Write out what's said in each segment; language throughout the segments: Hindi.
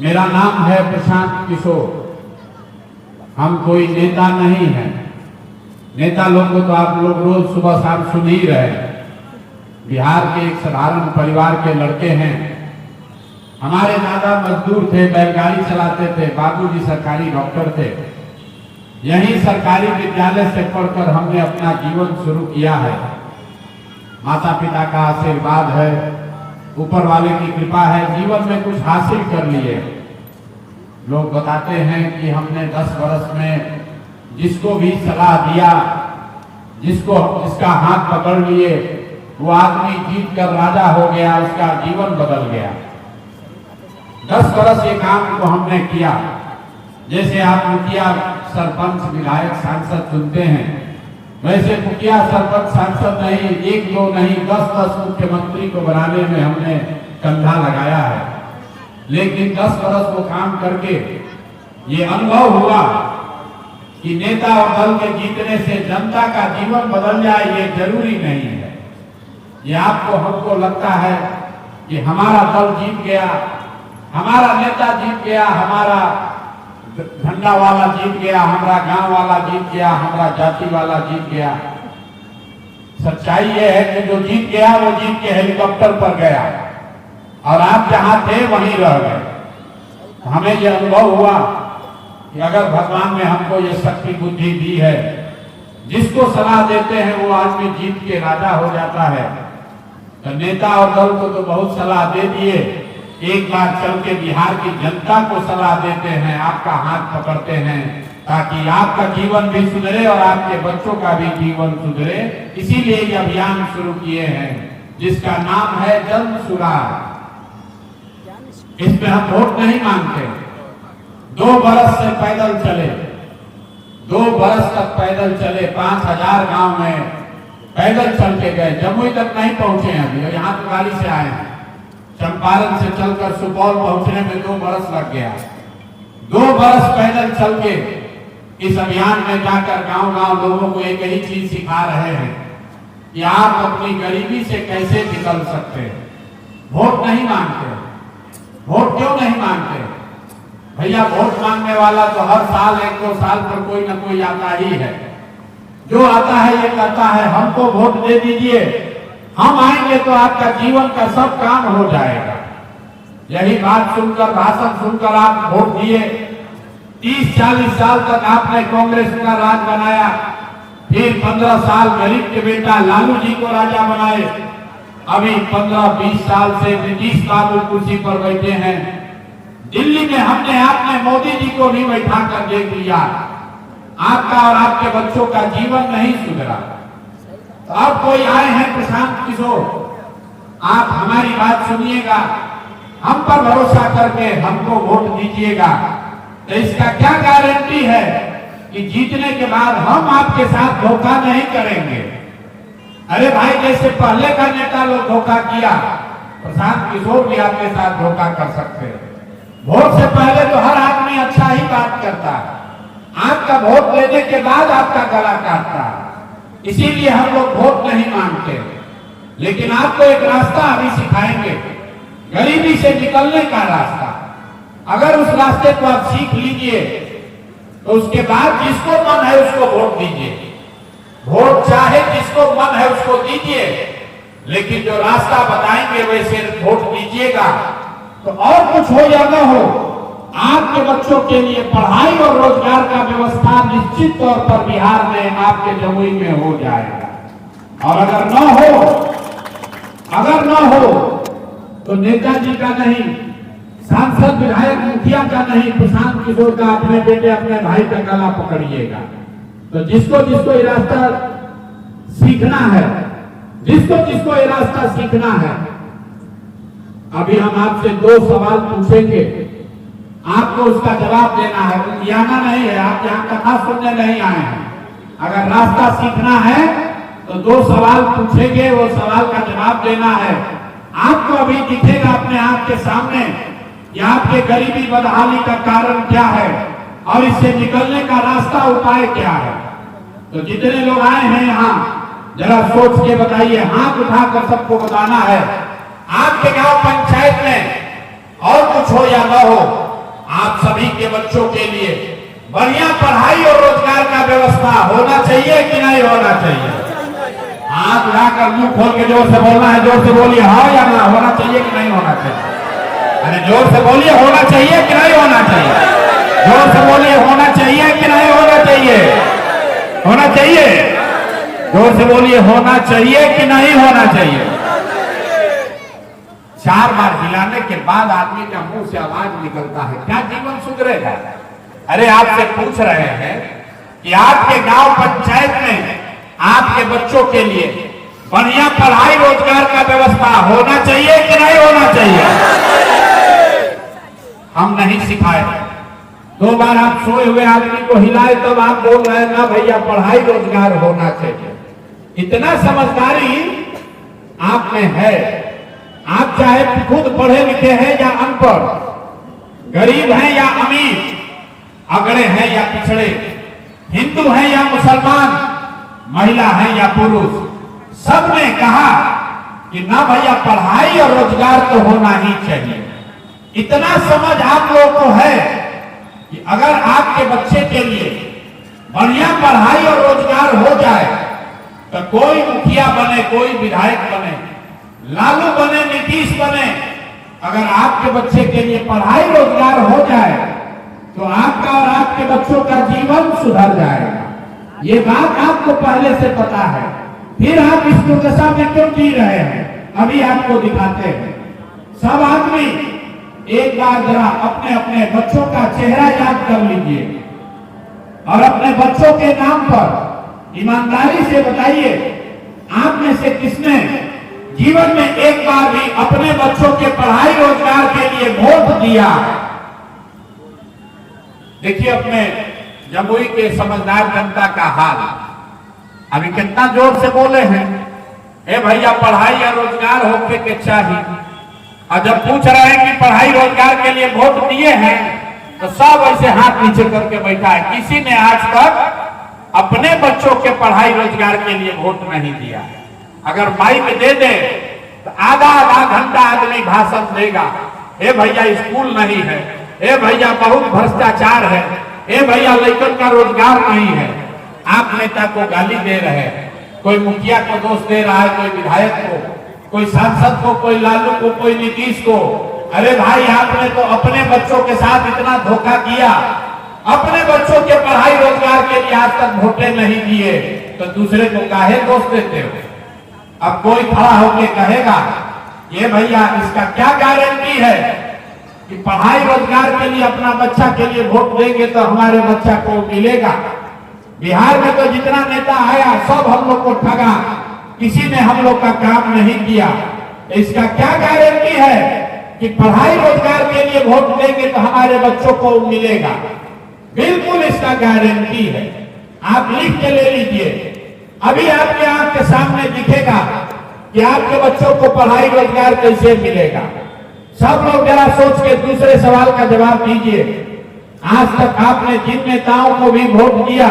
मेरा नाम है प्रशांत किशोर। हम कोई नेता नहीं है। नेता लोग को तो आप लोग रोज सुबह शाम सुन ही रहे हैं। बिहार के एक साधारण परिवार के लड़के हैं। हमारे दादा मजदूर थे, बैलगाड़ी चलाते थे, बाबूजी सरकारी डॉक्टर थे। यही सरकारी विद्यालय से पढ़कर हमने अपना जीवन शुरू किया है। माता पिता का आशीर्वाद है, ऊपर वाले की कृपा है, जीवन में कुछ हासिल कर लिए। लोग बताते हैं कि हमने 10 वर्ष में जिसको भी सलाह दिया, जिसका हाथ पकड़ लिए, वो आदमी जीत कर राजा हो गया, उसका जीवन बदल गया। 10 वर्ष ये काम को हमने किया। जैसे आप मुखिया, सरपंच, विधायक, सांसद चुनते हैं, वैसे मुखिया, सरपंच, सांसद नहीं, 1-2 नहीं, 10-10 मुख्यमंत्री को बनाने में हमने कंधा लगाया है। लेकिन 10 वर्ष वो काम करके ये अनुभव हुआ कि नेता और दल के जीतने से जनता का जीवन बदल जाए, ये जरूरी नहीं है। ये आपको हमको लगता है कि हमारा दल जीत गया, हमारा नेता जीत गया, हमारा झंडा वाला जीत गया, हमारा गांव वाला जीत गया, हमारा जाति वाला जीत गया। सच्चाई ये है कि जो जीत गया वो जीत के हेलीकॉप्टर पर गया और आप जहां थे वहीं रह गए। हमें ये अनुभव हुआ कि अगर भगवान ने हमको ये शक्ति बुद्धि दी है, जिसको सलाह देते हैं वो आदमी जीत के राजा हो जाता है। तो नेता और दल को तो बहुत सलाह दे दिए, एक बार चल के बिहार की जनता को सलाह देते हैं, आपका हाथ पकड़ते हैं, ताकि आपका जीवन भी सुधरे और आपके बच्चों का भी जीवन सुधरे। इसीलिए ये अभियान शुरू किए हैं, जिसका नाम है जन सुराग। इसमें हम वोट नहीं मांगते। 2 बरस से पैदल चले, 2 बरस तक पैदल चले, 5000 गांव में पैदल चल के गए। जमुई तक नहीं पहुंचे हैं अभी, यहाँ तो गाड़ी से आए हैं। चंपारण से चलकर सुपौल पहुंचने में 2 बरस लग गया। 2 बरस पैदल चल के इस अभियान में जाकर गांव-गांव लोगों को एक ही चीज सिखा रहे हैं कि आप अपनी गरीबी से कैसे निकल सकते हैं। वोट नहीं मांगते। वोट क्यों नहीं मांगते? भैया, वोट मांगने वाला तो हर साल 1-2 साल पर कोई ना कोई आता ही है। जो आता है ये कहता है हमको वोट दे दीजिए, हम आएंगे तो आपका जीवन का सब काम हो जाएगा। यही बात सुनकर, भाषण सुनकर आप वोट दिए। 30-40 साल तक आपने कांग्रेस का राज बनाया, फिर 15 साल गरीब के बेटा लालू जी को राजा बनाए। अभी 15-20 साल से नीतीश बाबू कुर्सी पर बैठे हैं। दिल्ली में हमने आपने मोदी जी को भी बैठा कर देख लिया। आपका और आपके बच्चों का जीवन नहीं सुधरा। तो अब कोई आए हैं प्रशांत किशोर, आप हमारी बात सुनिएगा, हम पर भरोसा करके हमको वोट दीजिएगा। तो इसका क्या गारंटी है कि जीतने के बाद हम आपके साथ धोखा नहीं करेंगे? अरे भाई, जैसे पहले का नेता लोग धोखा किया, प्रशांत किशोर भी आपके साथ धोखा कर सकते हैं। वोट से पहले तो हर आदमी अच्छा ही बात करता है, आपका वोट लेने के बाद आपका गला काटता है। इसीलिए हम लोग वोट नहीं मांगते। लेकिन आपको एक रास्ता अभी सिखाएंगे, गरीबी से निकलने का रास्ता। अगर उस रास्ते को आप सीख लीजिए तो उसके बाद जिसको मन है उसको वोट दीजिए। वोट चाहे जिसको मन है उसको दीजिए, लेकिन जो रास्ता बताएंगे वैसे वोट दीजिएगा। तो और कुछ हो या न हो, आपके बच्चों के लिए पढ़ाई और रोजगार का व्यवस्था निश्चित तौर पर बिहार में, आपके जमुई में हो जाएगा। और अगर न हो तो नेताजी का नहीं, सांसद, विधायक, मुखिया का नहीं, प्रशांत किशोर का अपने बेटे, अपने भाई का गला पकड़िएगा। तो जिसको ये रास्ता सीखना है, जिसको ये रास्ता सीखना है, अभी हम आपसे 2 सवाल पूछेंगे, आपको उसका जवाब देना है। उंगियाना नहीं है, आप यहाँ कथा सुनने नहीं आए हैं। अगर रास्ता सीखना है तो 2 सवाल पूछेंगे, वो सवाल का जवाब देना है। आपको अभी दिखेगा अपने आप के सामने कि आपके गरीबी बदहाली का कारण क्या है और इससे निकलने का रास्ता, उपाय क्या है। तो जितने लोग आए हैं यहाँ, जरा सोच के बताइए, हाथ उठाकर सबको बताना है। आपके गांव पंचायत में और कुछ हो या न हो, आप सभी के बच्चों के लिए बढ़िया पढ़ाई और रोजगार का व्यवस्था होना चाहिए कि नहीं होना चाहिए? हाथ उठाकर मुंह खोल के जोर से बोलना है, जोर से बोलिए हाँ या ना, होना चाहिए कि नहीं होना चाहिए? अरे जोर से बोलिए, होना चाहिए कि नहीं होना चाहिए? जोर से बोलिए, होना चाहिए कि नहीं होना चाहिए? होना चाहिए। जोर से बोलिए, होना चाहिए कि नहीं होना चाहिए? 4 बार हिलाने के बाद आदमी का मुंह से आवाज निकलता है, क्या जीवन सुधरेगा? अरे आपसे पूछ रहे हैं कि आपके गांव पंचायत में आपके बच्चों के लिए बढ़िया पढ़ाई रोजगार का व्यवस्था होना चाहिए कि नहीं होना चाहिए? हम नहीं सिखाए। 2 बार आप सोए हुए आदमी को हिलाए तब आप बोल रहे हैं ना भैया पढ़ाई रोजगार होना चाहिए। इतना समझदारी आप में है। आप चाहे खुद पढ़े लिखे हैं या अनपढ़, गरीब हैं या अमीर, अगड़े हैं या पिछड़े, हिंदू हैं या मुसलमान, महिला हैं या पुरुष, सबने कहा कि ना भैया पढ़ाई और रोजगार तो होना ही चाहिए। इतना समझ आप लोगों को है कि अगर आपके बच्चे के लिए बढ़िया पढ़ाई और रोजगार हो जाए तो कोई मुखिया बने, कोई विधायक बने, लालू बने, नीतीश बने, अगर आपके बच्चे के लिए पढ़ाई रोजगार हो जाए तो आपका और आपके बच्चों का जीवन सुधर जाएगा। ये बात आपको पहले से पता है, फिर आप इस दुर्दशा में क्यों जी रहे हैं? अभी आपको दिखाते हैं। सब आदमी एक बार जरा अपने अपने बच्चों का चेहरा याद कर लीजिए और अपने बच्चों के नाम पर ईमानदारी से बताइए, आप में से किसने जीवन में एक बार भी अपने बच्चों के पढ़ाई रोजगार के लिए वोट दिया? देखिए अपने जमुई के समझदार जनता का हाल। अभी कितना जोर से बोले हैं, ए भैया पढ़ाई या रोजगार होके के चाहिए, और जब पूछ रहे हैं कि पढ़ाई रोजगार के लिए वोट दिए हैं तो सब ऐसे हाथ नीचे करके बैठा है। किसी ने आज तक अपने बच्चों के पढ़ाई रोजगार के लिए वोट नहीं दिया। अगर माइक दे दे तो आधा घंटा आदमी भाषण देगा, ए भैया स्कूल नहीं है, ए भैया बहुत भ्रष्टाचार है, ए भैया लड़कन का रोजगार नहीं है। आप नेता को गाली दे रहे हैं, कोई मुखिया को दोष दे रहा है, कोई विधायक को, कोई सांसद को, कोई लालू को, कोई नीतीश को। अरे भाई आपने तो अपने बच्चों के साथ इतना धोखा किया, अपने बच्चों के पढ़ाई रोजगार के लिए आज तक वोटें नहीं दिए तो दूसरे को काहे दोष देते हो? अब कोई खड़ा होकर कहेगा ये भैया इसका क्या गारंटी है कि पढ़ाई रोजगार के लिए अपना बच्चा के लिए वोट देंगे तो हमारे बच्चा को मिलेगा? बिहार में तो जितना नेता आया सब हम लोग को ठगा, किसी ने हम लोग का काम नहीं किया। इसका क्या गारंटी है कि पढ़ाई रोजगार के लिए वोट देंगे तो हमारे बच्चों को मिलेगा? बिल्कुल इसका गारंटी है। आप लिख के ले लीजिए, अभी आपके आंख के सामने दिखेगा कि आपके बच्चों को पढ़ाई रोजगार कैसे मिलेगा। सब लोग जरा सोच के दूसरे सवाल का जवाब दीजिए। आज तक आपने जिन नेताओं को भी वोट दिया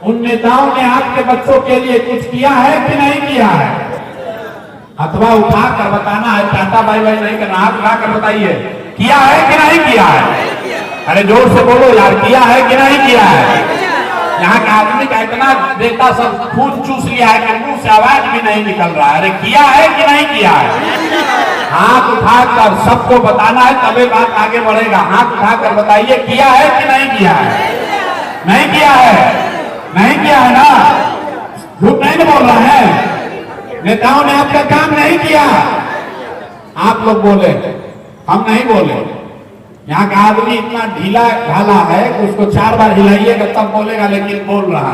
उन नेताओं ने आपके बच्चों के लिए कुछ किया है कि नहीं किया है? अथवा उठा कर बताना है, टाटा बाई बाई नहीं करना, हाथ उठा कर बताइए किया है कि नहीं किया है? अरे जोर से बोलो यार, किया है कि नहीं किया है? यहाँ का आदमी का इतना देता सब खून चूस लिया है कि मुंह से आवाज भी नहीं निकल रहा है। अरे किया है कि नहीं किया है? हाथ उठाकर सबको बताना है, तभी बात आगे बढ़ेगा। हाथ उठाकर बताइए किया है कि नहीं किया है? नहीं किया है, नहीं किया है ना? झूठ नहीं बोल रहा है। नेताओं ने आपका काम नहीं किया। आप लोग बोले, हम नहीं बोले। यहाँ का आदमी इतना ढीला ढाला है कि उसको 4 बार हिलाइएगा तब बोलेगा, लेकिन बोल रहा।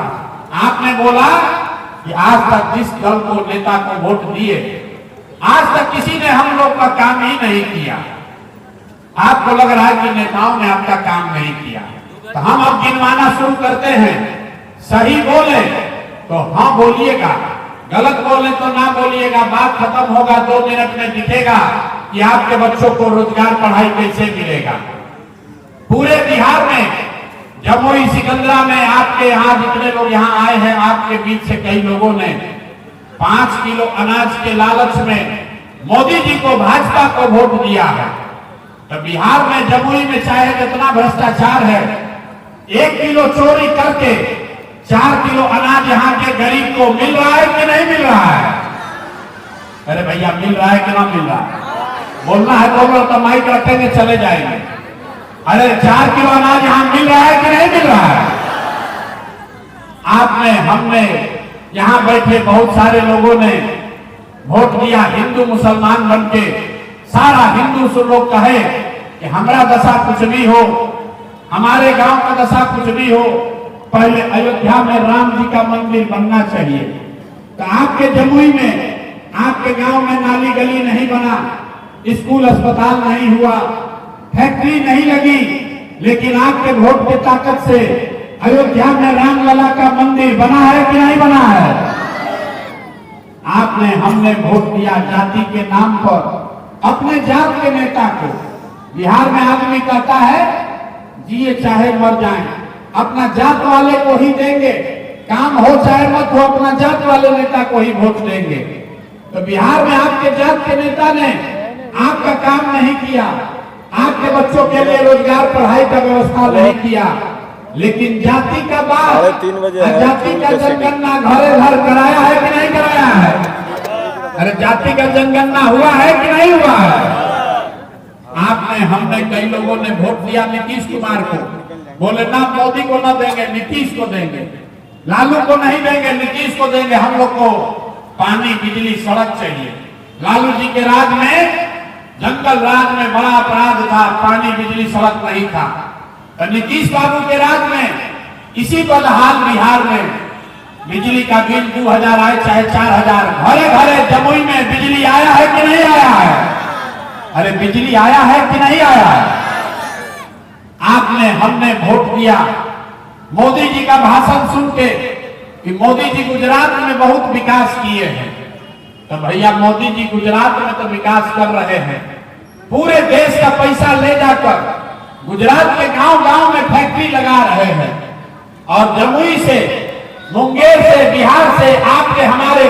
आपने बोला कि आज तक जिस दल को नेता को वोट दिए आज तक किसी ने हम लोग का काम ही नहीं किया। आपको लग रहा है कि नेताओं ने आपका काम नहीं किया, तो हम अब गिनवाना शुरू करते हैं। सही बोले तो हाँ बोलिएगा, गलत बोले तो ना बोलिएगा। बात खत्म होगा 2 मिनट में दिखेगा कि आपके बच्चों को रोजगार पढ़ाई कैसे मिलेगा। पूरे बिहार में जमुई सिकंदरा में आपके यहाँ जितने लोग यहाँ आए हैं, आपके बीच से कई लोगों ने 5 किलो अनाज के लालच में मोदी जी को, भाजपा को वोट दिया है। तो बिहार में जमुई में चाहे जितना भ्रष्टाचार है, 1 किलो चोरी करके 4 किलो अनाज यहाँ के गरीब को मिल रहा है कि नहीं मिल रहा है? अरे भैया मिल रहा है कि ना मिल रहा है? बोलना है बोलो, तो माइक रखेंगे चले जाएंगे। अरे 4 किलो अनाज यहाँ मिल रहा है कि नहीं मिल रहा है? आपने, हमने, यहाँ बैठे बहुत सारे लोगों ने वोट दिया हिंदू मुसलमान बन के। सारा हिंदू से लोग कहे कि हमारा दशा कुछ भी हो, हमारे गांव का दशा कुछ भी हो, पहले अयोध्या में राम जी का मंदिर बनना चाहिए। तो आपके जमुई में, आपके गांव में नाली गली नहीं बना, स्कूल अस्पताल नहीं हुआ, फैक्ट्री नहीं लगी, लेकिन आपके वोट की ताकत से अयोध्या में रामलला का मंदिर बना है कि नहीं बना है? आपने, हमने वोट दिया जाति के नाम पर अपने जात के नेता को। बिहार में आदमी कहता है जिए चाहे मर जाए, अपना जात वाले को ही देंगे, काम हो चाहे मत हो, अपना जात वाले नेता को ही वोट देंगे। तो बिहार में आपके जात के नेता ने आपका काम नहीं किया, आपके बच्चों के लिए रोजगार पढ़ाई का व्यवस्था नहीं किया, लेकिन जाति का बात, जाति का जनगणना घरे घर कराया है कि नहीं कराया है? अरे जाति का जनगणना हुआ है कि नहीं हुआ है? आपने, हमने, कई लोगों ने वोट दिया नीतीश कुमार को, बोले ना मोदी को ना देंगे, नीतीश को देंगे, लालू को नहीं देंगे, नीतीश को देंगे। हम लोग को पानी, बिजली, सड़क चाहिए। लालू जी के राज में, जंगल राज में बड़ा अपराध था, पानी, बिजली, सड़क नहीं था। तो नीतीश बाबू के राज में इसी बदहाल बिहार में बिजली का बिल 2000 आए चाहे 4000, घरे घरे जमुई में बिजली आया है कि नहीं आया है? अरे बिजली आया है कि नहीं आया है? आपने, हमने वोट दिया मोदी जी का भाषण सुन के कि मोदी जी गुजरात में बहुत विकास किए हैं। तो भैया मोदी जी गुजरात में तो विकास कर रहे हैं, पूरे देश का पैसा ले जाकर गुजरात के गांव गांव में फैक्ट्री लगा रहे हैं। और जमुई से, मुंगेर से, बिहार से आपके, हमारे